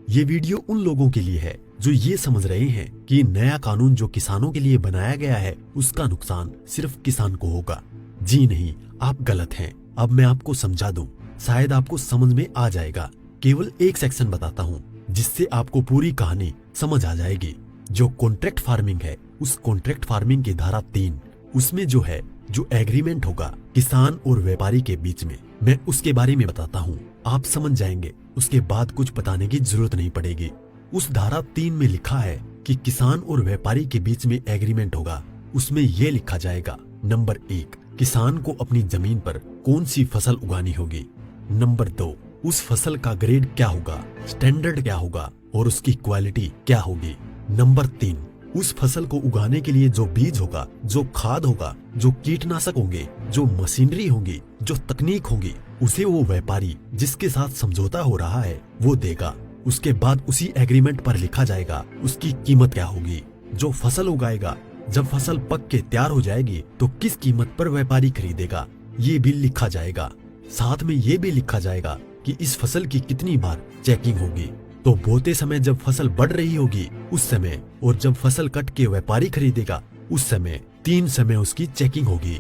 ये वीडियो उन लोगों के लिए है जो ये समझ रहे हैं कि नया कानून जो किसानों के लिए बनाया गया है उसका नुकसान सिर्फ किसान को होगा। जी नहीं, आप गलत हैं। अब मैं आपको समझा दूं, शायद आपको समझ में आ जाएगा। केवल एक सेक्शन बताता हूँ जिससे आपको पूरी कहानी समझ आ जाएगी। जो कॉन्ट्रैक्ट फार्मिंग है, उस कॉन्ट्रैक्ट फार्मिंग की धारा 3, उसमें जो एग्रीमेंट होगा किसान और व्यापारी के बीच में, मैं उसके बारे में बताता हूँ। आप समझ जाएंगे, उसके बाद कुछ बताने की जरूरत नहीं पड़ेगी। उस धारा 3 में लिखा है कि किसान और व्यापारी के बीच में एग्रीमेंट होगा। उसमें यह लिखा जाएगा, नंबर 1, किसान को अपनी जमीन पर कौन सी फसल उगानी होगी। नंबर 2, उस फसल का ग्रेड क्या होगा, स्टैंडर्ड क्या होगा और उसकी क्वालिटी क्या होगी। नंबर 3, उस फसल को उगाने के लिए जो बीज होगा, जो खाद होगा, जो कीटनाशक होंगे, जो मशीनरी होगी, जो तकनीक होगी, उसे वो व्यापारी जिसके साथ समझौता हो रहा है वो देगा। उसके बाद उसी एग्रीमेंट पर लिखा जाएगा उसकी कीमत क्या होगी। जो फसल उगाएगा, जब फसल पक के तैयार हो जाएगी तो किस कीमत पर व्यापारी खरीदेगा, ये भी लिखा जाएगा। साथ में ये भी लिखा जाएगा कि इस फसल की कितनी बार चेकिंग होगी। तो बोते समय जब फसल बढ़ रही होगी उस समय, और जब फसल कट के व्यापारी खरीदेगा उस समय, 3 समय उसकी चेकिंग होगी।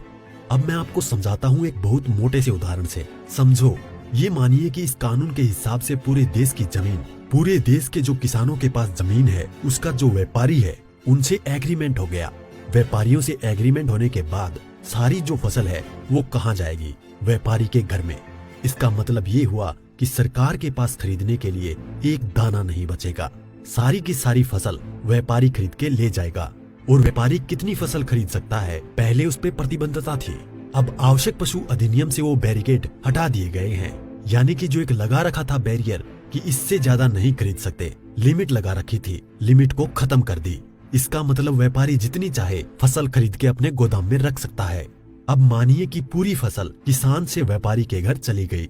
अब मैं आपको समझाता हूँ एक बहुत मोटे से उदाहरण से। समझो, ये मानिए कि इस कानून के हिसाब से पूरे देश की जमीन, पूरे देश के जो किसानों के पास जमीन है, उसका जो व्यापारी है उनसे एग्रीमेंट हो गया। व्यापारियों से एग्रीमेंट होने के बाद सारी जो फसल है वो कहाँ जाएगी, व्यापारी के घर में। इसका मतलब ये हुआ कि सरकार के पास खरीदने के लिए एक दाना नहीं बचेगा। सारी की सारी फसल व्यापारी खरीद के ले जाएगा। और व्यापारी कितनी फसल खरीद सकता है, पहले उस पे प्रतिबंधता थी। अब आवश्यक पशु अधिनियम से वो बैरिकेड हटा दिए गए हैं। यानी कि जो एक लगा रखा था बैरियर कि इससे ज्यादा नहीं खरीद सकते, लिमिट लगा रखी थी, लिमिट को खत्म कर दी। इसका मतलब व्यापारी जितनी चाहे फसल खरीद के अपने गोदाम में रख सकता है। अब मानिए कि पूरी फसल किसान से व्यापारी के घर चली गई,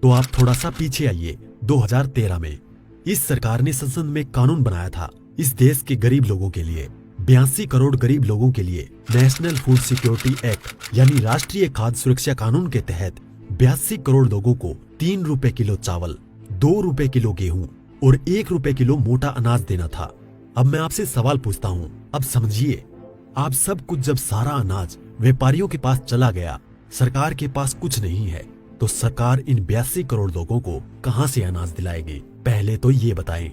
तो आप थोड़ा सा पीछे आइए। 2013 में इस सरकार ने संसद में कानून बनाया था इस देश के गरीब लोगों के लिए। 82 करोड़ गरीब लोगों के लिए नेशनल फूड सिक्योरिटी एक्ट यानी राष्ट्रीय खाद्य सुरक्षा कानून के तहत 82 करोड़ लोगों को 3 रुपए किलो चावल, 2 रुपए किलो गेहूं और 1 रुपए किलो मोटा अनाज देना था। अब मैं आपसे सवाल पूछता हूँ, अब समझिए, आप सब कुछ जब सारा अनाज व्यापारियों के पास चला गया, सरकार के पास कुछ नहीं है, तो सरकार इन 82 करोड़ लोगों को कहां से अनाज दिलाएगी, पहले तो ये बताएं।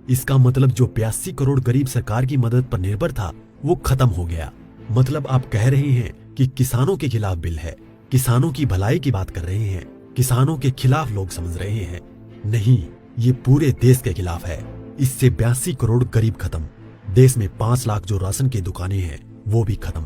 इसका मतलब जो 82 करोड़ गरीब सरकार की मदद पर निर्भर था वो खत्म हो गया। मतलब आप कह रहे हैं कि किसानों के खिलाफ बिल है, किसानों की भलाई की बात कर रहे हैं, किसानों के खिलाफ लोग समझ रहे हैं। नहीं, ये पूरे देश के खिलाफ है। इससे 82 करोड़ गरीब खत्म। देश में 5 लाख जो राशन की दुकानें हैं वो भी खत्म।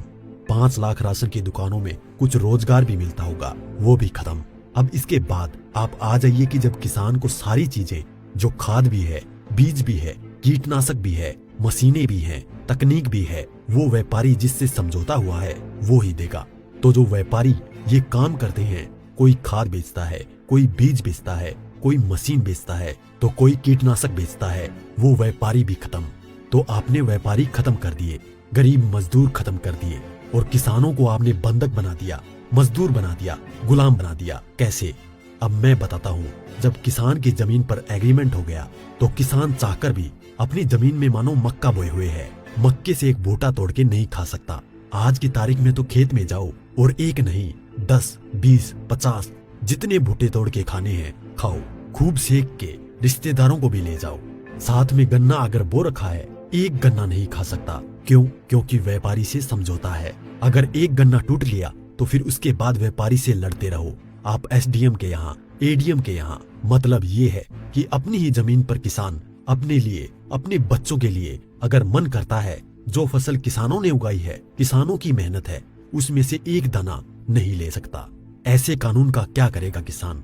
5 लाख राशन की दुकानों में कुछ रोजगार भी मिलता होगा, वो भी खत्म। अब इसके बाद आप आ जाइए कि जब किसान को सारी चीजें, जो खाद भी है, बीज भी है, कीटनाशक भी है, मशीनें भी हैं, तकनीक भी है, वो व्यापारी जिससे समझौता हुआ है वो ही देगा। तो जो व्यापारी ये काम करते हैं, कोई खाद बेचता है, कोई बीज बेचता है, कोई मशीन बेचता है, तो कोई कीटनाशक बेचता है, वो व्यापारी भी खत्म। तो आपने व्यापारी खत्म कर दिए, गरीब मजदूर खत्म कर दिए, और किसानों को आपने बंधक बना दिया, मजदूर बना दिया, गुलाम बना दिया। कैसे? अब मैं बताता हूँ। जब किसान की जमीन पर एग्रीमेंट हो गया तो किसान चाहकर भी अपनी जमीन में मानो मक्का बोए हुए है, मक्के से एक बोटा तोड़ के नहीं खा सकता। आज की तारीख में तो खेत में जाओ और एक नहीं 10, 20, 50 जितने भुट्टे तोड़ के खाने हैं खाओ, खूब सेक के रिश्तेदारों को भी ले जाओ। साथ में गन्ना अगर बो रखा है, एक गन्ना नहीं खा सकता। क्यों? क्योंकि व्यापारी से समझौता है। अगर एक गन्ना टूट लिया तो फिर उसके बाद व्यापारी से लड़ते रहो, आप एसडीएम के यहाँ, एडीएम के यहाँ। मतलब ये है कि अपनी ही जमीन पर किसान अपने लिए, अपने बच्चों के लिए अगर मन करता है, जो फसल किसानों ने उगाई है, किसानों की मेहनत है, उसमें से एक दाना नहीं ले सकता। ऐसे कानून का क्या करेगा किसान?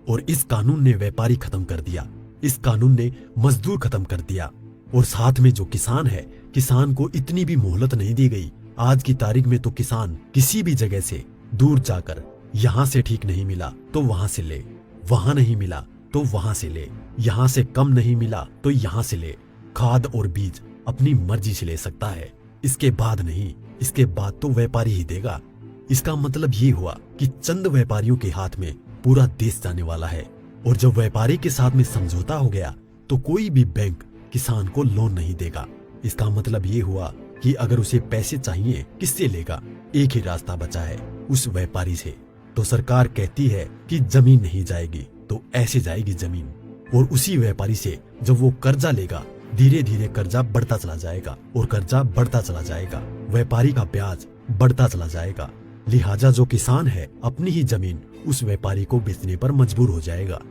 और इस कानून ने व्यापारी खत्म कर दिया, इस कानून ने मजदूर खत्म कर दिया, और साथ में जो किसान है, किसान को इतनी भी मोहलत नहीं दी गई। आज की तारीख में तो किसान किसी भी जगह से दूर जाकर, यहाँ से ठीक नहीं मिला तो वहां से ले, वहां नहीं मिला तो वहां से ले, यहाँ से कम नहीं मिला तो यहाँ से ले। खाद और बीज अपनी मर्जी से ले सकता है, इसके बाद नहीं, इसके बाद तो व्यापारी ही देगा। इसका मतलब ये हुआ कि चंद व्यापारियों के हाथ में पूरा देश जाने वाला है। और जब व्यापारी के साथ में समझौता हो गया तो कोई भी बैंक किसान को लोन नहीं देगा। इसका मतलब ये हुआ कि अगर उसे पैसे चाहिए किससे लेगा? एक ही रास्ता बचा है, उस व्यापारी से। तो सरकार कहती है कि जमीन नहीं जाएगी, तो ऐसे जाएगी जमीन। और उसी व्यापारी से जब वो कर्जा लेगा, धीरे धीरे कर्जा बढ़ता चला जाएगा और कर्जा बढ़ता चला जाएगा, व्यापारी का ब्याज बढ़ता चला जाएगा। लिहाजा जो किसान है अपनी ही जमीन उस व्यापारी को बेचने पर मजबूर हो जाएगा।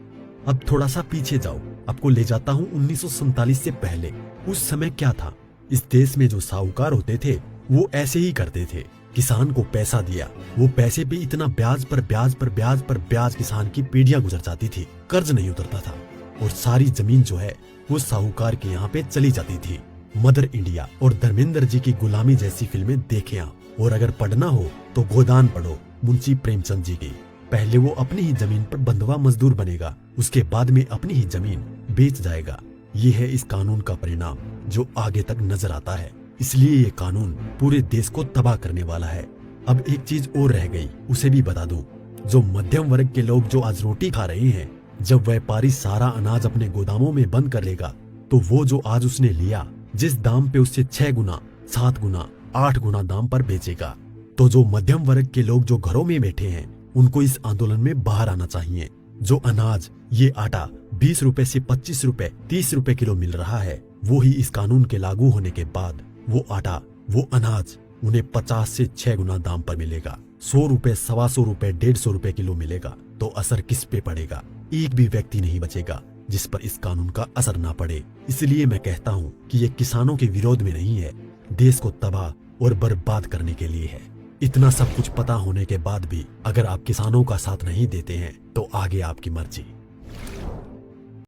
अब थोड़ा सा पीछे जाओ, आपको ले जाता हूँ 1947 से पहले। उस समय क्या था? इस देश में जो साहूकार होते थे वो ऐसे ही करते थे। किसान को पैसा दिया, वो पैसे पे इतना ब्याज पर ब्याज पर ब्याज पर ब्याज किसान की पीढ़ियां गुजर जाती थी, कर्ज नहीं उतरता था और सारी जमीन जो है वो साहूकार के यहाँ पे चली जाती थी। मदर इंडिया और धर्मेंद्र जी की गुलामी जैसी फिल्में देखें आप। और अगर पढ़ना हो तो गोदान पढ़ो मुंशी प्रेमचंद जी की। पहले वो अपनी ही जमीन पर बंधुआ मजदूर बनेगा, उसके बाद में अपनी ही जमीन बेच जाएगा। ये है इस कानून का परिणाम जो आगे तक नजर आता है। इसलिए ये कानून पूरे देश को तबाह करने वाला है। अब एक चीज और रह गई, उसे भी बता दूं। जो मध्यम वर्ग के लोग जो आज रोटी खा रहे हैं, जब व्यापारी सारा अनाज अपने गोदामों में बंद कर लेगा, तो वो जो आज उसने लिया जिस दाम पे उससे 6 गुना 7 गुना 8 गुना दाम पर बेचेगा। तो जो मध्यम वर्ग के लोग जो घरों में बैठे हैं, उनको इस आंदोलन में बाहर आना चाहिए। जो अनाज, ये आटा 20 रुपए से 25 रुपए 30 रुपए किलो मिल रहा है, वो ही इस कानून के लागू होने के बाद वो आटा, वो अनाज उन्हें 50 से 6 गुना दाम पर मिलेगा। 100 रुपए, 125 रुपए, 150 रुपए किलो मिलेगा। तो असर किस पे पड़ेगा? एक भी व्यक्ति नहीं बचेगा जिस पर इस कानून का असर ना पड़े। इसलिए मैं कहता हूँ कि ये किसानों के विरोध में नहीं है, देश को तबाह और बर्बाद करने के लिए है। इतना सब कुछ पता होने के बाद भी अगर आप किसानों का साथ नहीं देते हैं तो आगे आपकी मर्जी।